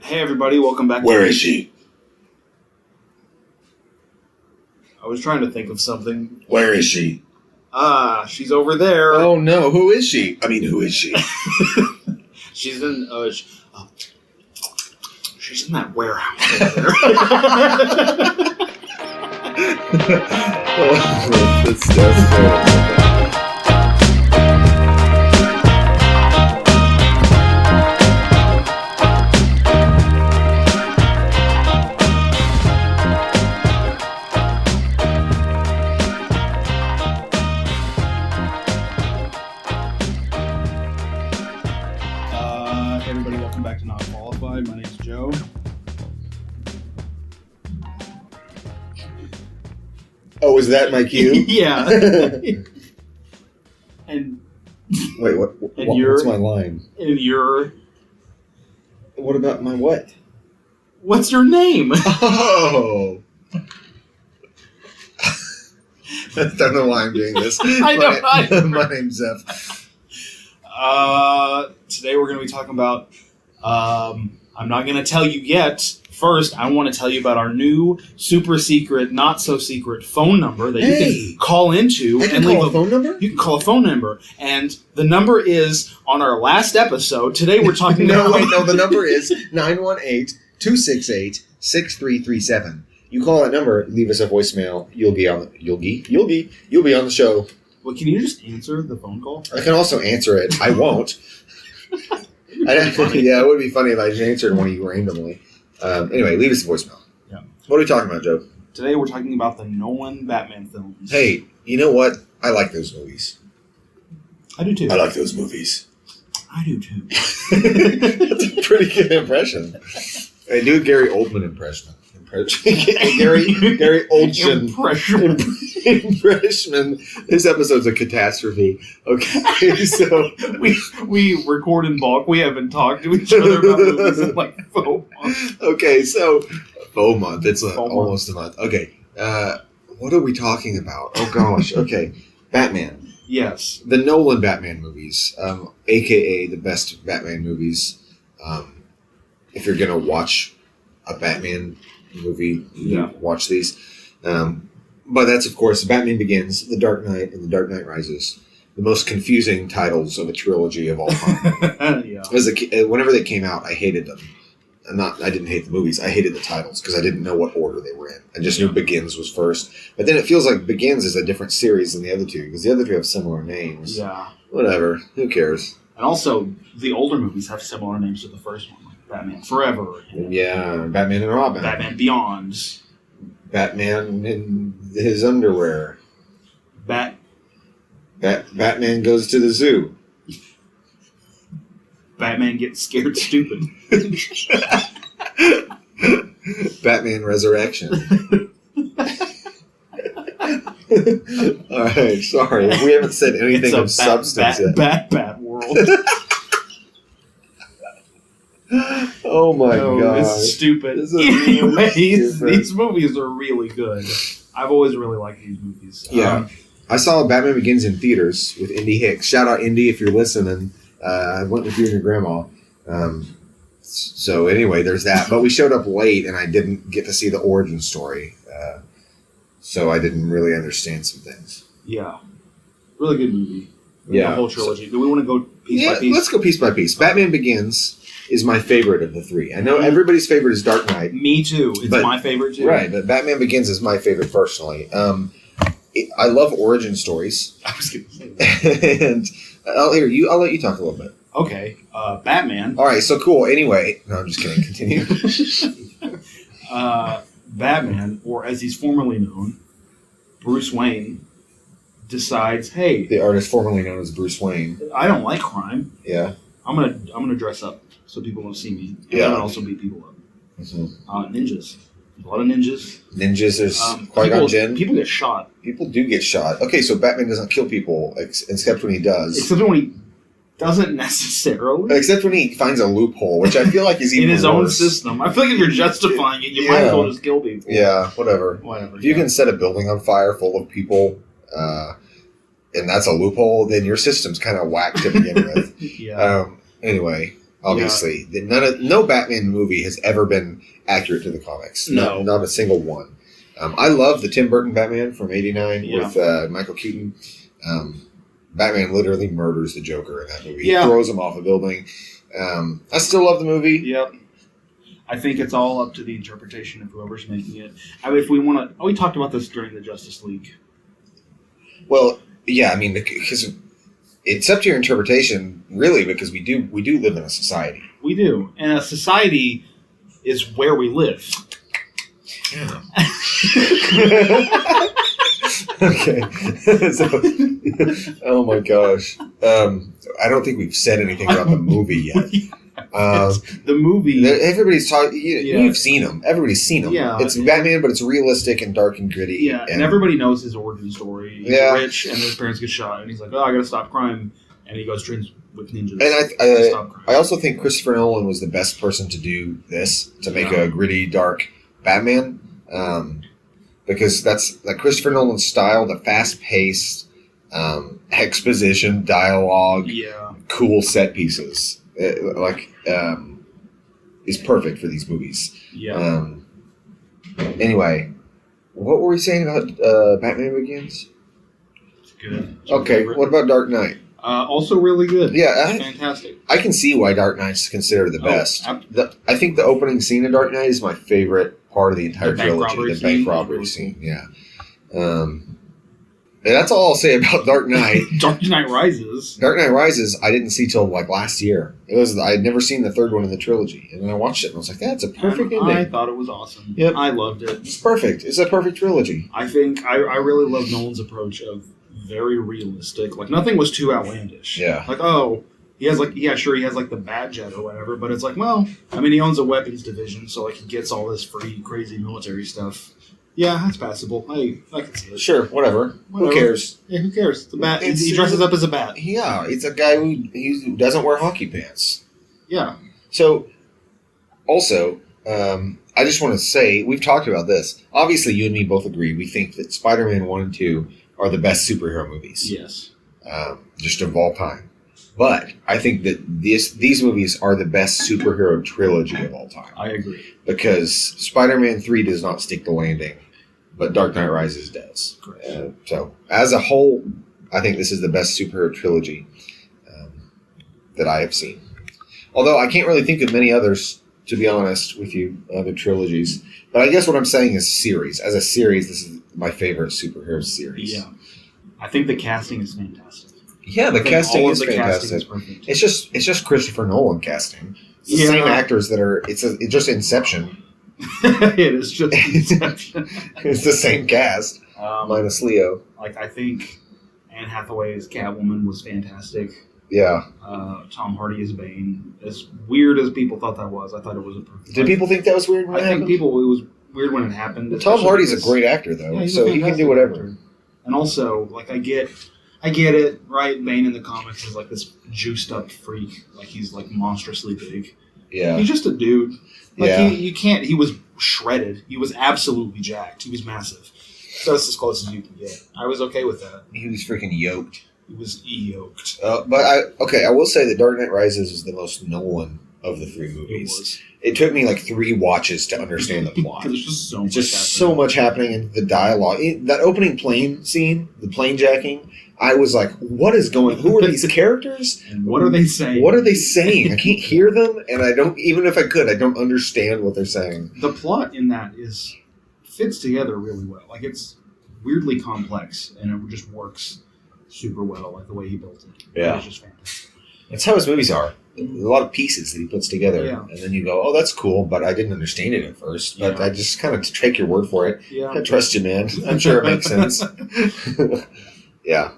Hey everybody, welcome back. Where is she? I was trying to think of something. Where is she? She's over there. Oh no, who is she? I mean, who is she? She's in, she's in that warehouse over there. That's Hey everybody, welcome back to Not Qualified. My name's Joe. Oh, is that my cue? Yeah. And Wait, what? And What's my line? and your, What about my what? what's your name? Oh. I don't know why I'm doing this. I know. My name's Zeph. Today we're going to be talking about, I'm not going to tell you yet. First, I want to tell you about our new super secret, not so secret phone number that you can call into. I can call a phone number? You can call a phone number. And the number is on our last episode. Today we're talking about... No, the number is 918-268-6337. You call that number, leave us a voicemail, you'll be on the show. Well, can you just answer the phone call? I can also answer it. I won't. Yeah, it would be funny if I just answered one of you randomly. Anyway, leave us a voicemail. Yeah. What are we talking about, Joe? Today we're talking about the Nolan Batman films. Hey, you know what? I like those movies. I do too. I like those movies. I do too. That's a pretty good impression. I do a Gary Oldman impression. Gary Oldman impression. This episode's a catastrophe. Okay, so we record in bulk. We haven't talked to each other about movies in like 4 months. Okay, so faux month. It's almost month. a month. Okay, what are we talking about? Oh gosh. Okay, Batman. Yes, the Nolan Batman movies, aka the best Batman movies. If you're gonna watch a Batman movie, watch these. But that's, of course, Batman Begins, The Dark Knight, and The Dark Knight Rises. The most confusing titles of a trilogy of all time. Yeah. As a kid, whenever they came out, I hated them. I didn't hate the movies. I hated the titles because I didn't know what order they were in. I just knew Begins was first. But then it feels like Begins is a different series than the other two because the other two have similar names. Yeah. Whatever. Who cares? And also, the older movies have similar names to the first one, like Batman Forever. Yeah, Batman and Robin. Batman Beyond. Batman in his underwear. Batman goes to the zoo. Batman gets scared stupid. Batman Resurrection. All right, sorry. We haven't said anything of substance yet. Bat world. Oh my god. It's stupid. Anyways, these movies are really good. I've always really liked these movies. Yeah. I saw Batman Begins in theaters with Indy Hicks. Shout out, Indy, if you're listening. I went with you and your grandma. So anyway, there's that. But we showed up late, and I didn't get to see the origin story. So I didn't really understand some things. Yeah. Really good movie. Yeah. The whole trilogy. Do we want to go piece by piece? Let's go piece by piece. Batman Begins is my favorite of the three. I know everybody's favorite is Dark Knight. Me too. It's my favorite too. Right, but Batman Begins is my favorite personally. I love origin stories. I was going to say that. And I'll let you talk a little bit. Okay. Batman. All right, so cool. Anyway, no, I'm just kidding. Continue. Batman, or as he's formerly known, Bruce Wayne, decides, hey, the artist formerly known as Bruce Wayne. I don't like crime. Yeah. I'm gonna dress up so people don't see me. And I'm gonna also beat people up. Mm-hmm. Ninjas. A lot of ninjas. Ninjas. There's Qui-Gon Jinn. People get shot. People do get shot. Okay, so Batman doesn't kill people except when he does. Except when he doesn't necessarily. Except when he finds a loophole, which I feel like is even in his worse. own system. I feel like if you're justifying it, you might as well just kill people. Yeah, whatever. If you can set a building on fire full of people, and that's a loophole, then your system's kind of whacked to begin with. Yeah. Anyway, Obviously, no Batman movie has ever been accurate to the comics. No. Not a single one. I love the Tim Burton Batman from '89 with Michael Keaton. Batman literally murders the Joker in that movie. He throws him off a building. I still love the movie. Yep. I think it's all up to the interpretation of whoever's making it. I mean, if we want to, we talked about this during the Justice League. Well, yeah, I mean, because it's up to your interpretation, really, because we do live in a society. We do, and a society is where we live. Yeah. Okay. So, oh my gosh. I don't think we've said anything about the movie yet. The movie. Everybody's talking. You've seen them. Everybody's seen them. Yeah. It's Batman, but it's realistic and dark and gritty. Yeah, and everybody knows his origin story. He's rich, and his parents get shot, and he's like, "Oh, I got to stop crime," and he goes trains with ninjas. And I also think Christopher Nolan was the best person to do this, to make a gritty, dark Batman, because that's like Christopher Nolan's style, the fast-paced exposition, dialogue, cool set pieces. Is perfect for these movies. Yeah. Anyway, what were we saying about Batman Begins? It's good. Okay, what about Dark Knight? Also really good. Yeah, fantastic. I can see why Dark Knight's considered the best. I think the opening scene of Dark Knight is my favorite part of the entire trilogy. The bank robbery scene. Yeah. And that's all I'll say about Dark Knight. Dark Knight Rises. Dark Knight Rises, I didn't see till like last year. I had never seen the third one in the trilogy, and then I watched it and I was like, "That's a perfect ending." I thought it was awesome. Yep. I loved it. It's perfect. It's a perfect trilogy. I think I really love Nolan's approach of very realistic. Like nothing was too outlandish. Yeah. Like he has like he has like the Bat Jet or whatever, but it's like I mean he owns a weapons division, so like he gets all this free crazy military stuff. Yeah, that's passable. I can see it. Sure, whatever. Who cares? Yeah, who cares? It's a bat. He dresses up as a bat. Yeah, it's a guy who doesn't wear hockey pants. Yeah. So, also, I just want to say, we've talked about this. Obviously, you and me both agree. We think that Spider-Man 1 and 2 are the best superhero movies. Yes. Just of all time. But I think that these movies are the best superhero trilogy of all time. I agree. Because Spider-Man 3 does not stick the landing, but Dark Knight Rises does. So, as a whole, I think this is the best superhero trilogy that I have seen. Although I can't really think of many others, to be honest with you, other trilogies. But I guess what I'm saying is series. As a series, this is my favorite superhero series. Yeah. I think the casting is fantastic. Yeah, the casting is fantastic. Casting is perfect. It's just Christopher Nolan casting. It's the same actors that are. It's just Inception. It is just Inception. It's the same cast, minus Leo. Like I think Anne Hathaway as Catwoman was fantastic. Yeah. Tom Hardy as Bane. As weird as people thought that was, I thought it was a perfect. Did people think that was weird when it happened? I think it was weird when it happened. Well, Tom Hardy's a great actor, though, so he can do whatever. Actor. And also, like I get it, right? Bane in the comics is like this juiced up freak. Like he's like monstrously big. Yeah. He's just a dude. Like he was shredded. He was absolutely jacked. He was massive. So that's as close as you can get. I was okay with that. He was freaking yoked. He was yoked. But I will say that Dark Knight Rises is the most Nolan of the three movies. It took me like 3 watches to understand the plot. There's just so much happening in the dialogue. That opening plane scene, the plane jacking, I was like, what is going on? Who are these characters? And what are they saying? What are they saying? I can't hear them, and I don't, even if I could, I don't understand what they're saying. The plot in that fits together really well. Like, it's weirdly complex, and it just works super well, like the way he built it. Yeah. It's just fantastic. That's how his movies are. There's a lot of pieces that he puts together, and then you go, oh, that's cool, but I didn't understand it at first. But I just kind of take your word for it. Yeah. I trust you, man. I'm sure it makes sense. Yeah.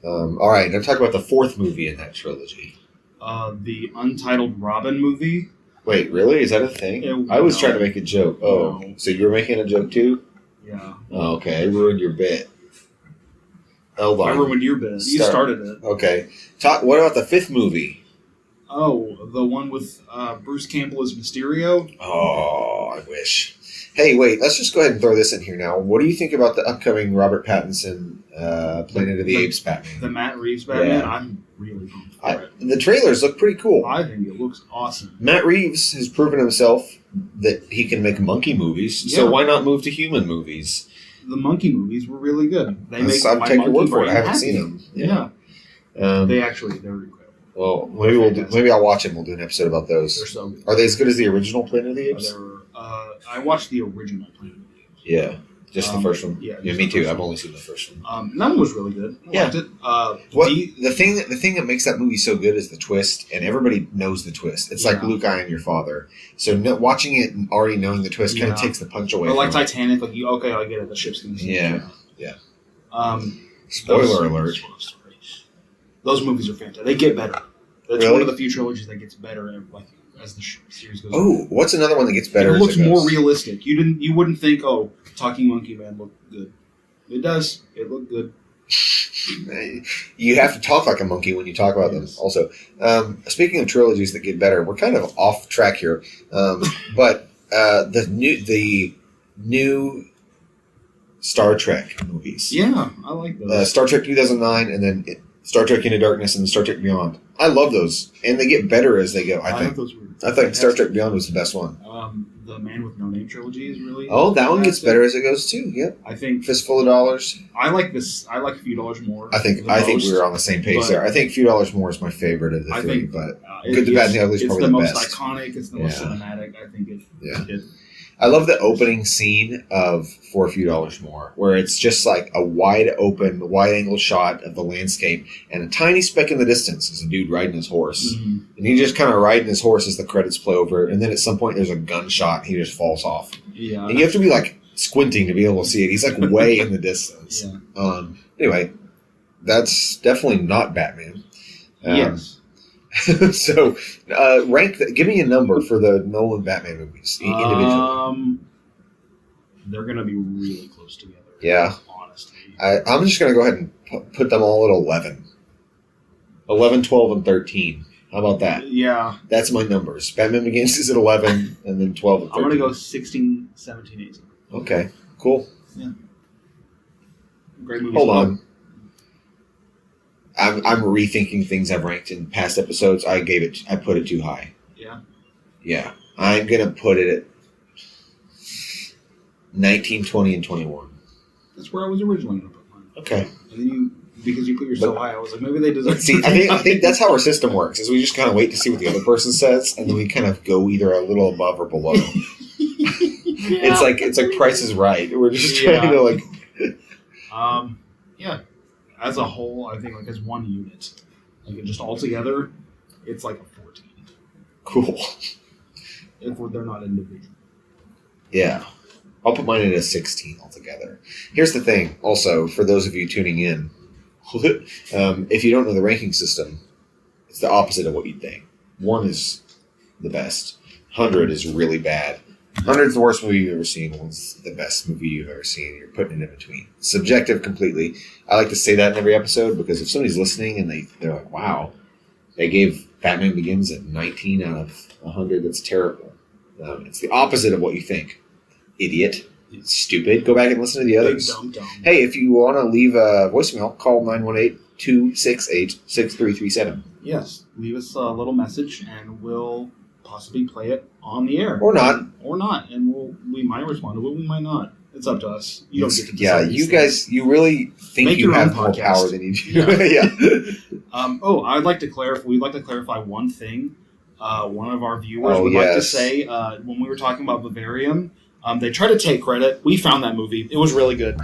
All right, now talk about the 4th movie in that trilogy. The Untitled Robin movie. Wait, really? Is that a thing? I was trying to make a joke. Oh, no. So you were making a joke too? Yeah. Oh, okay, I ruined your bit. Hold on. I ruined your bit. You started it. Okay. What about the 5th movie? Oh, the one with Bruce Campbell as Mysterio? Oh. I wish. Hey, wait, let's just go ahead and throw this in here now. What do you think about the upcoming Robert Pattinson Planet of the Apes Batman? The Matt Reeves Batman? Yeah. I'm really pumped for it. The trailers look pretty cool. I think it looks awesome. Matt Reeves has proven himself that he can make monkey movies, so why not move to human movies? The monkey movies were really good. They make I'll my take your monkey word for it. brain I haven't happy. seen them. Yeah. They're incredible. Well, maybe I'll watch them. We'll do an episode about those. They're so good. Are they as good as the original Planet of the Apes? I watched the original Planet of the Apes. Yeah, just the first one. Yeah, me too. I've only seen the first one. That one was really good. I liked it. The thing that makes that movie so good is the twist, and everybody knows the twist. It's like Luke, I Am Your Father. So watching it and already knowing the twist kind of takes the punch away. Or like from Titanic, like I get it. The ship's gonna sink. Yeah. Spoiler alert. Those movies are fantastic. They get better. That's Really? one of the few trilogies that gets better as the series goes on. Oh, what's another one that gets better? It looks more realistic. You wouldn't think, Talking Monkey Man looked good. It does. It looked good. You have to talk like a monkey when you talk about them. Also, speaking of trilogies that get better, we're kind of off track here. But the new Star Trek movies. Yeah, I like those. Star Trek 2009, and then Star Trek Into Darkness, and then Star Trek Beyond. I love those, and they get better as they go. I think those were I think Star Trek Beyond was the best one. The Man with No Name trilogy is really. Oh, that one gets better as it goes too. Yep. I think Fistful of Dollars. I like this. I like A Few Dollars More. I think we were on the same page there. I think A Few Dollars More is my favorite of the three, but Good, the Bad, and the Ugly is probably the best. It's the most iconic. It's the most cinematic. I think it. Yeah. I love the opening scene of For a Few Dollars More, where it's just like a wide open, wide angle shot of the landscape, and a tiny speck in the distance is a dude riding his horse. Mm-hmm. And he's just kind of riding his horse as the credits play over, and then at some point there's a gunshot, and he just falls off. Yeah. And you have to be like squinting to be able to see it. He's like way in the distance. Yeah. Anyway, that's definitely not Batman. Yes. So, give me a number for the Nolan Batman movies individually. They're going to be really close together. Yeah. Honestly. I'm just going to go ahead and put them all at 11. 11, 12, and 13. How about that? Yeah. That's my numbers. Batman Begins is at 11, and then 12 and 13. I'm going to go 16, 17, 18. Okay. Cool. Yeah. Great movie. Hold on. I'm rethinking things I've ranked in past episodes. I put it too high. Yeah. Yeah. I'm gonna put it at 19, 20, and 21. That's where I was originally gonna put mine. Okay. And then because you put yours so high, I was like, maybe they deserve. See, I think that's how our system works. Is we just kind of wait to see what the other person says, and then we kind of go either a little above or below. It's like Price is Right. We're just trying to like. Yeah. As a whole, I think as one unit, just all together, it's like a 14. Cool. If they're not individual. Yeah. I'll put mine at a 16 altogether. Here's the thing, also, for those of you tuning in, if you don't know the ranking system, it's the opposite of what you'd think. 1 is the best. 100 is really bad. 100's the worst movie you've ever seen. 1's the best movie you've ever seen. You're putting it in between. Subjective completely. I like to say that in every episode because if somebody's listening and they're like, wow, they gave Batman Begins at 19 out of 100, that's terrible. It's the opposite of what you think. Idiot. Stupid. Go back and listen to the others. Dumb. Hey, if you want to leave a voicemail, call 918-268-6337. Yes. Leave us a little message and we'll possibly play it on the air. Or not. And we might respond to it, we might not. It's up to us. You don't get to decide. You guys, you really think you have more power than you do. Yeah. I'd like to clarify. We'd like to clarify one thing. One of our viewers would like to say when we were talking about Vivarium, they tried to take credit. We found that movie. It was really good.